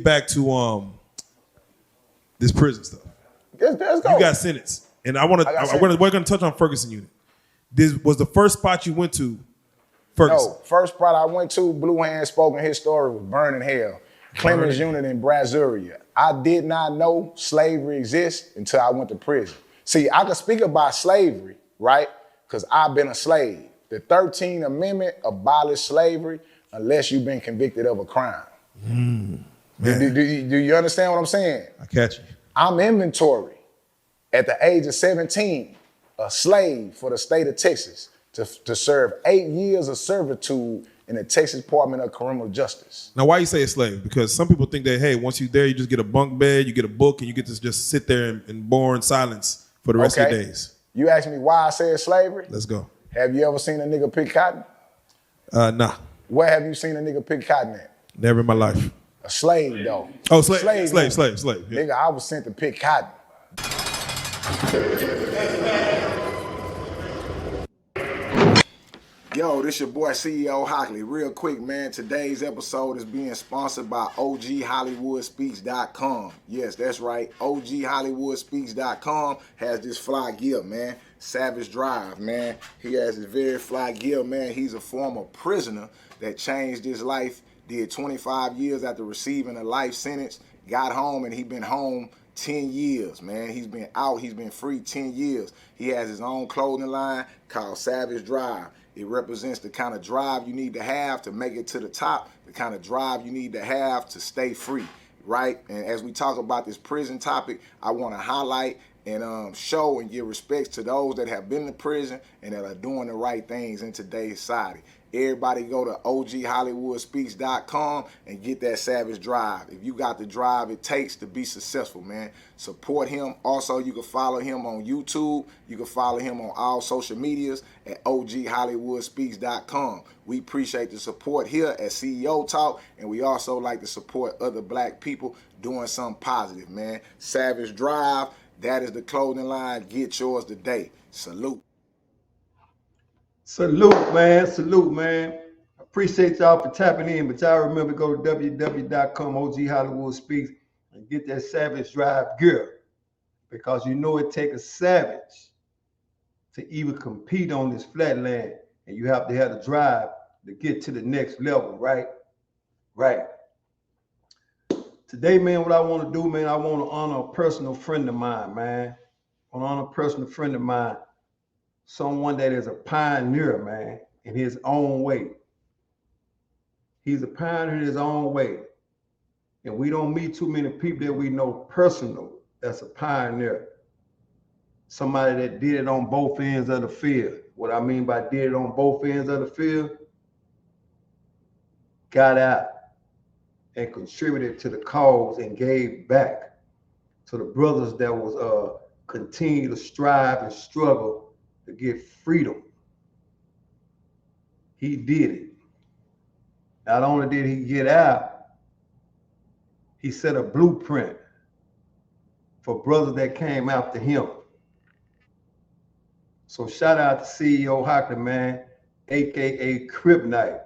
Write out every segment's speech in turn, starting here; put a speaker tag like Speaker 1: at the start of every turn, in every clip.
Speaker 1: back to this prison stuff.
Speaker 2: Let's go.
Speaker 1: You got sentenced, and we're gonna touch on Ferguson Unit. This was the first spot you went to. Ferguson.
Speaker 2: No, first spot I went to, Blue Hand spoken his story was Burning Hell. Clemens Unit in Brazuria. I did not know slavery exists until I went to prison. See, I can speak about slavery, right? Because I've been a slave. The 13th Amendment abolished slavery unless you've been convicted of a crime. Do you understand what I'm saying?
Speaker 1: I catch you.
Speaker 2: I'm inventory at the age of 17, a slave for the state of Texas to serve 8 years of servitude in the Texas Department of Criminal Justice.
Speaker 1: Now, why you say a slave? Because some people think that, hey, once you're there, you just get a bunk bed, you get a book, and you get to just sit there in boring silence for the rest of your days.
Speaker 2: You asked me why I said slavery?
Speaker 1: Let's go.
Speaker 2: Have you ever seen a nigga pick cotton?
Speaker 1: Nah.
Speaker 2: Where have you seen a nigga pick cotton at?
Speaker 1: Never in my life.
Speaker 2: A slave, though.
Speaker 1: Oh, slave. Yeah.
Speaker 2: Nigga, I was sent to pick cotton. Yo, this your boy CEO Hockley. Real quick, man, today's episode is being sponsored by OGHollywoodspeaks.com. Yes, that's right. OGHollywoodspeaks.com has this fly gear, man. Savage Drive, man. He has this very fly gear, man. He's a former prisoner that changed his life, did 25 years after receiving a life sentence, got home, and he been home 10 years, man. He's been out, he's been free 10 years. He has his own clothing line called Savage Drive. It represents the kind of drive you need to have to make it to the top, the kind of drive you need to have to stay free, right? And as we talk about this prison topic, I want to highlight and show and give respects to those that have been to prison and that are doing the right things in today's society. Everybody go to OGHollywoodspeaks.com and get that Savage Drive. If you got the drive it takes to be successful, man, support him. Also, you can follow him on YouTube. You can follow him on all social medias at OGHollywoodspeaks.com. We appreciate the support here at CEO Talk, and we also like to support other black people doing something positive, man. Savage Drive, that is the clothing line. Get yours today. Salute.
Speaker 3: Salute, man. Salute, man. Appreciate y'all for tapping in, but y'all remember, go to www.com, OG Hollywood Speaks, and get that Savage Drive gear, because you know it takes a savage to even compete on this flatland, and you have to have the drive to get to the next level, right? Right. Today, man, what I want to do, man, I want to honor a personal friend of mine, man. I want to honor a personal friend of mine. Someone that is a pioneer, man, in his own way. He's a pioneer in his own way. And we don't meet too many people that we know personal that's a pioneer. Somebody that did it on both ends of the field. What I mean by did it on both ends of the field, got out and contributed to the cause and gave back to the brothers that was continue to strive and struggle to get freedom. He did it. Not only did he get out, he set a blueprint for brothers that came after him. So shout out to CEO Hockley, man, AKA Kryptonite,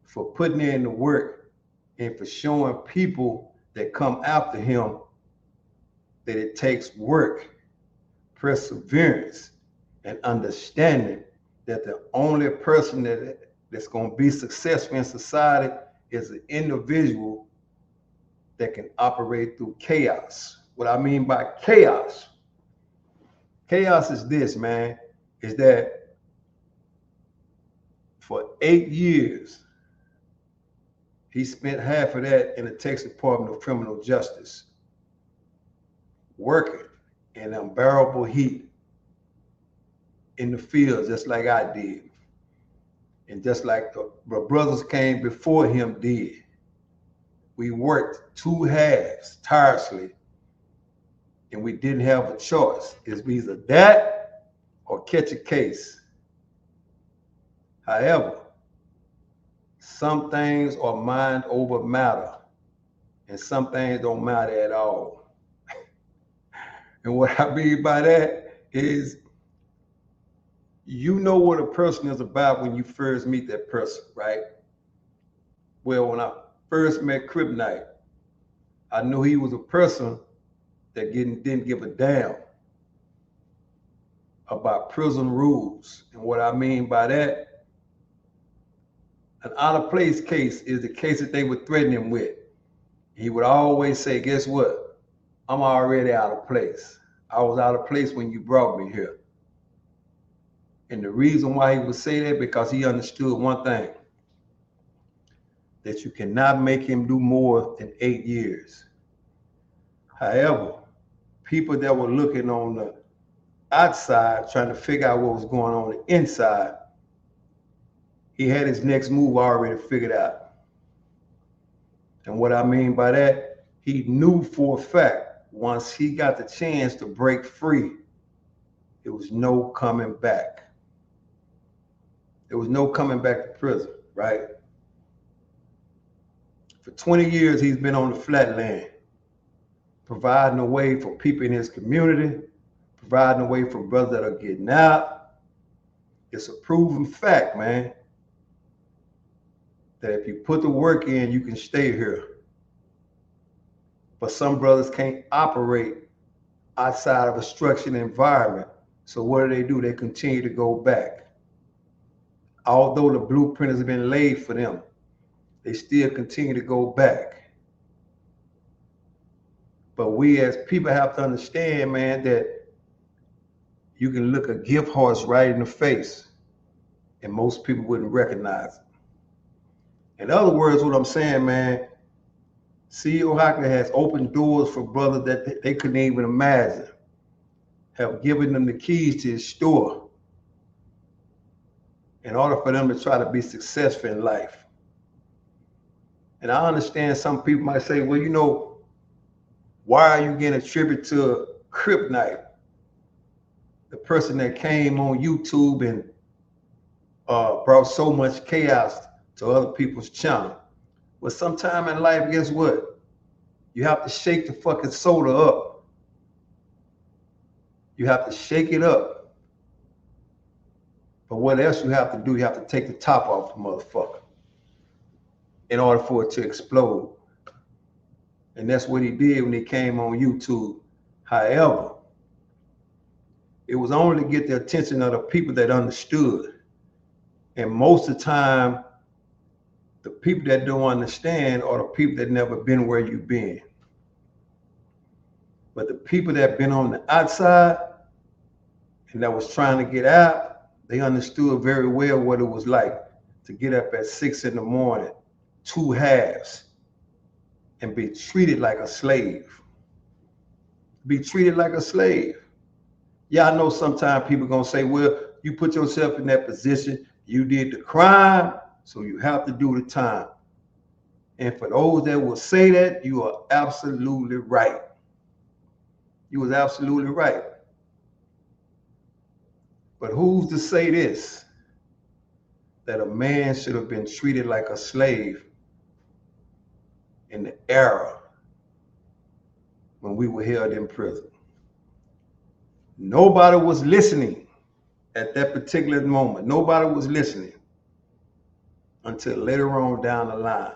Speaker 3: for putting in the work and for showing people that come after him that it takes work, perseverance, and understanding that the only person that's going to be successful in society is an individual that can operate through chaos. What I mean by chaos is this, man, is that for 8 years, he spent half of that in the Texas Department of Criminal Justice, working in unbearable heat in the fields, just like I did. And just like the brothers came before him did. We worked two halves tirelessly, and we didn't have a choice. It's either that or catch a case. However, some things are mind over matter, and some things don't matter at all. And what I mean by that is, you know what a person is about when you first meet that person, right? Well, when I first met Kryptonite, I knew he was a person that didn't give a damn about prison rules. And what I mean by that, an out-of-place case is the case that they would threaten him with. He would always say, guess what? I'm already out of place. I was out of place when you brought me here. And the reason why he would say that, because he understood one thing, that you cannot make him do more than 8 years. However, people that were looking on the outside, trying to figure out what was going on the inside, he had his next move already figured out. And what I mean by that, he knew for a fact, once he got the chance to break free, there was no coming back. There was no coming back to prison, right? For 20 years, he's been on the flatland, providing a way for people in his community, providing a way for brothers that are getting out. It's a proven fact, man, that if you put the work in, you can stay here. But some brothers can't operate outside of a structured environment. So what do? They continue to go back. Although the blueprint has been laid for them, they still continue to go back. But we as people have to understand, man, that you can look a gift horse right in the face and most people wouldn't recognize it. In other words, what I'm saying, man, CEO HOCKLEY has opened doors for brothers that they couldn't even imagine, have given them the keys to his store in order for them to try to be successful in life. And I understand some people might say, well, you know, why are you getting a tribute to Kryptonite, the person that came on YouTube and brought so much chaos to other people's channel? Well, sometime in life, guess what? You have to shake the fucking soda up. You have to shake it up. But what else you have to do? You have to take the top off the motherfucker in order for it to explode. And that's what he did when he came on YouTube. However, it was only to get the attention of the people that understood. And most of the time, the people that don't understand are the people that never been where you've been. But the people that been on the outside and that was trying to get out, they understood very well what it was like to get up at 6 in the morning, 2 halves, and be treated like a slave. Be treated like a slave. Yeah, I know sometimes people gonna say, well, you put yourself in that position, you did the crime, so you have to do the time. And for those that will say that, you are absolutely right. You was absolutely right. But who's to say this, that a man should have been treated like a slave in the era when we were held in prison? Nobody was listening at that particular moment. Nobody was listening until later on down the line,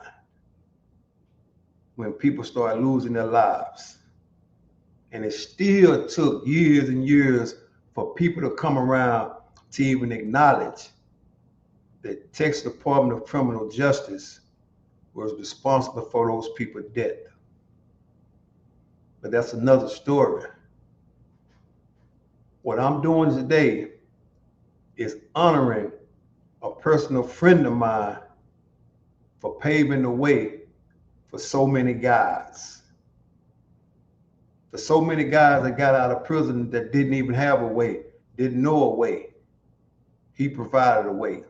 Speaker 3: when people started losing their lives. And it still took years and years for people to come around to even acknowledge that Texas Department of Criminal Justice was responsible for those people's death. But that's another story. What I'm doing today is honoring a personal friend of mine for paving the way for so many guys. For so many guys that got out of prison that didn't even have a way, didn't know a way. He provided a way.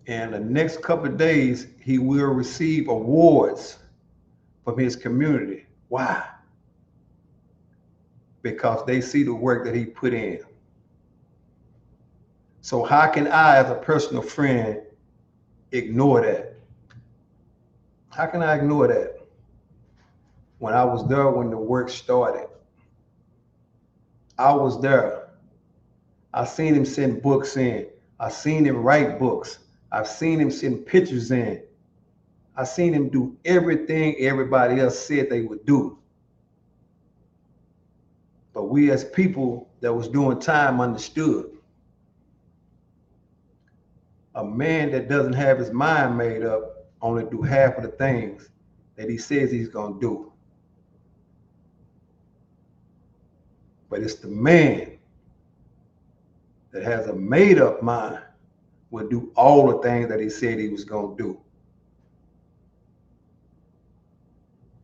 Speaker 3: And the next couple of days, he will receive awards from his community. Why? Because they see the work that he put in. So how can I, as a personal friend, ignore that? How can I ignore that? When I was there when the work started. I was there. I seen him send books in. I seen him write books. I've seen him send pictures in. I seen him do everything everybody else said they would do. But we as people that was doing time understood. A man that doesn't have his mind made up only do half of the things that he says he's gonna do. But it's the man that has a made up mind will do all the things that he said he was gonna do.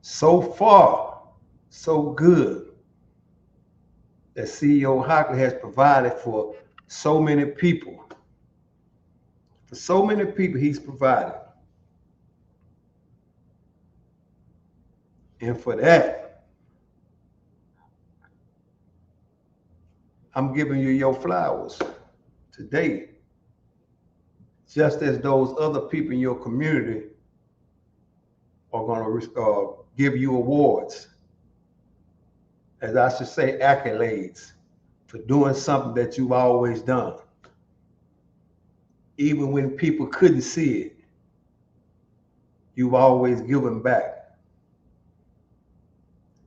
Speaker 3: So far, so good that CEO HOCKLEY has provided for so many people. For so many people he's provided. And for that, I'm giving you your flowers today. Just as those other people in your community are gonna give you awards, as I should say, accolades for doing something that you've always done. Even when people couldn't see it, you've always given back.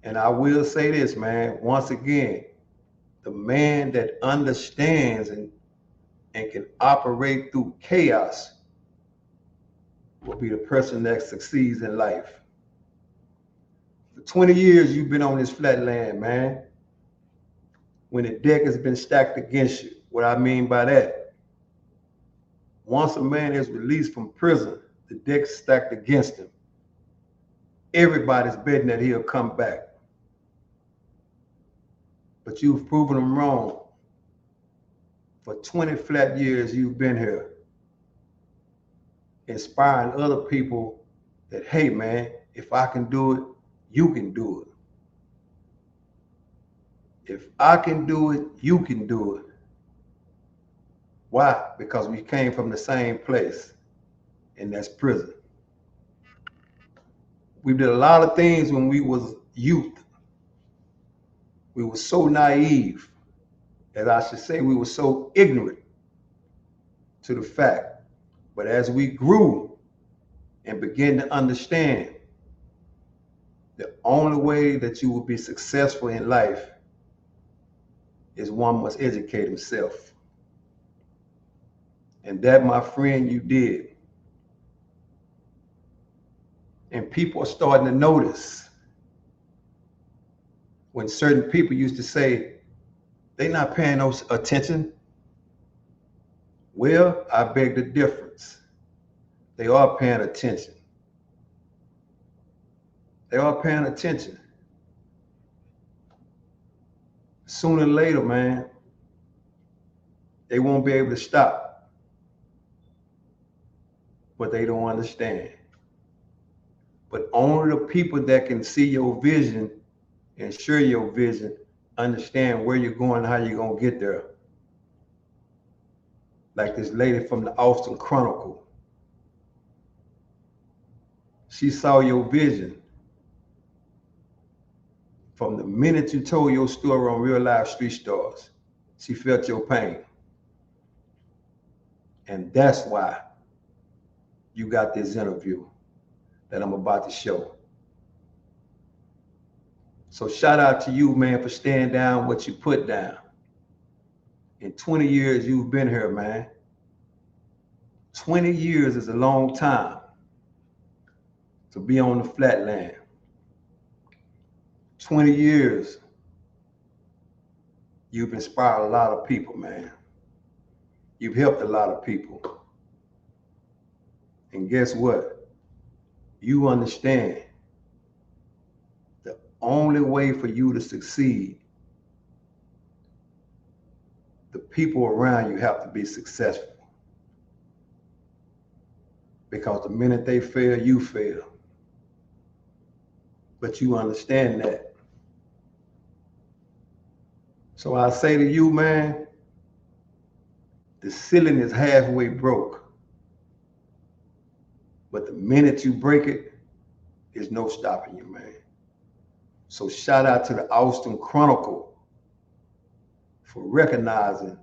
Speaker 3: And I will say this, man, once again, the man that understands and can operate through chaos will be the person that succeeds in life. For 20 years, you've been on this flat land, man. When the deck has been stacked against you. What I mean by that, once a man is released from prison, the deck's stacked against him. Everybody's betting that he'll come back. But you've proven them wrong. For 20 flat years, you've been here, inspiring other people that, hey, man, if I can do it, you can do it. If I can do it, you can do it. Why? Because we came from the same place, and that's prison. We did a lot of things when we was youth. We were so naive, as I should say, we were so ignorant to the fact. But as we grew and began to understand, the only way that you will be successful in life is one must educate himself. And that, my friend, you did. And people are starting to notice when certain people used to say, they're not paying no attention. Well, I beg the difference. They are paying attention. They are paying attention. Sooner or later, man, they won't be able to stop. But they don't understand. But only the people that can see your vision and share your vision understand where you're going, how you're going to get there. Like this lady from the Ferguson Chronicles. She saw your vision. From the minute you told your story on Real Life Street Stars, she felt your pain. And that's why you got this interview that I'm about to show. So shout out to you, man, for staying down what you put down. In 20 years, you've been here, man. 20 years is a long time to be on the flatland. 20 years, you've inspired a lot of people, man. You've helped a lot of people. And guess what? You understand the only way for you to succeed, the people around you have to be successful. Because the minute they fail, you fail. But you understand that. So I say to you, man, the ceiling is halfway broke. But the minute you break it, there's no stopping you, man. So shout out to the Ferguson Chronicles for recognizing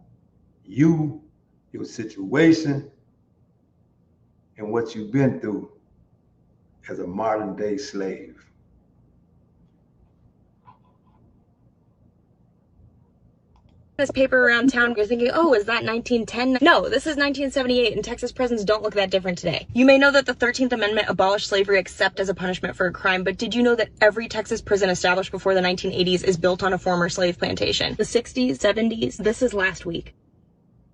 Speaker 3: you, your situation, and what you've been through. as a modern day slave.
Speaker 4: This paper around town, you're thinking, oh, is that 1910? No, this is 1978, and Texas prisons don't look that different today. You may know that the 13th Amendment abolished slavery except as a punishment for a crime, but did you know that every Texas prison established before the 1980s is built on a former slave plantation? The 60s, 70s, this is last week.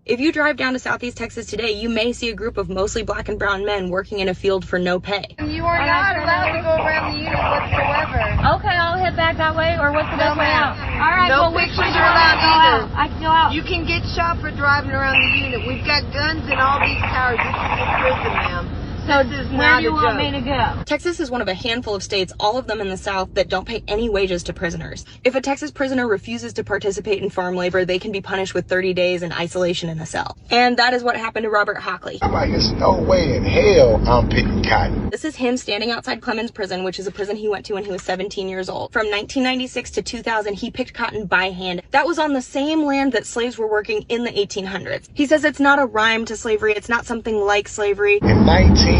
Speaker 4: If you drive down to Southeast Texas today, you may see a group of mostly black and brown men working in a field for no pay.
Speaker 5: You are not allowed to go around the unit whatsoever.
Speaker 6: Okay, I'll head back that way, or what's the best way out? All right,
Speaker 5: no
Speaker 6: well, which
Speaker 5: pictures
Speaker 6: way
Speaker 5: are allowed either.
Speaker 6: I can go out.
Speaker 5: You can get shot for driving around the unit. We've got guns in all these towers. This is a prison, ma'am.
Speaker 6: So
Speaker 5: this is
Speaker 6: where
Speaker 5: not
Speaker 6: do you
Speaker 5: a
Speaker 6: want
Speaker 5: joke.
Speaker 6: me to go?
Speaker 4: Texas is one of a handful of states, all of them in the South, that don't pay any wages to prisoners. If a Texas prisoner refuses to participate in farm labor, they can be punished with 30 days in isolation in a cell. And that is what happened to Robert Hockley.
Speaker 2: I'm like, there's no way in hell I'm picking cotton.
Speaker 4: This is him standing outside Clemens Prison, which is a prison he went to when he was 17 years old. From 1996 to 2000, he picked cotton by hand. That was on the same land that slaves were working in the 1800s. He says it's not a rhyme to slavery. It's not something like slavery.
Speaker 2: In 1996,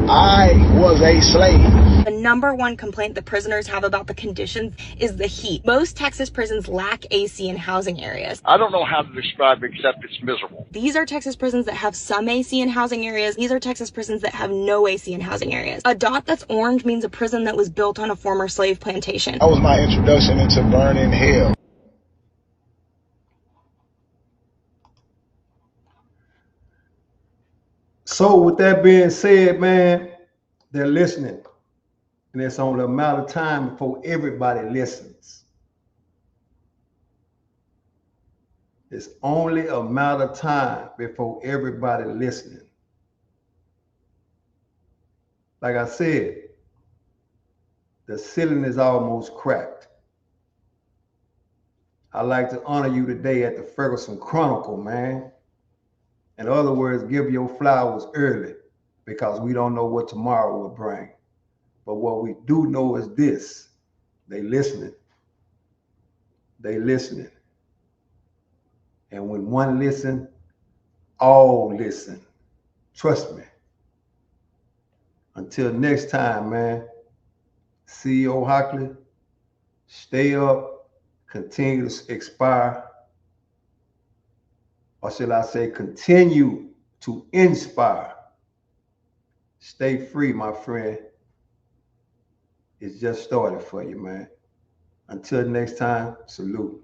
Speaker 2: I was a slave.
Speaker 4: The number one complaint that prisoners have about the conditions is the heat. Most Texas prisons lack AC in housing areas.
Speaker 7: I don't know how to describe it except it's miserable.
Speaker 4: These are Texas prisons that have some AC in housing areas. These are Texas prisons that have no AC in housing areas. A dot that's orange means a prison that was built on a former slave plantation.
Speaker 2: That was my introduction into burning hell.
Speaker 3: So with that being said, man, they're listening. And it's only a matter of time before everybody listens. It's only a matter of time before everybody listening. Like I said, the ceiling is almost cracked. I'd like to honor you today at the Ferguson Chronicle, man. In other words, give your flowers early because we don't know what tomorrow will bring. But what we do know is this: they listening. They listening. And when one listen, all listen. Trust me. Until next time, man, CEO Hockley, stay up, continue to inspire, or shall I say, continue to inspire. Stay free, my friend. It's just started for you, man. Until next time, salute.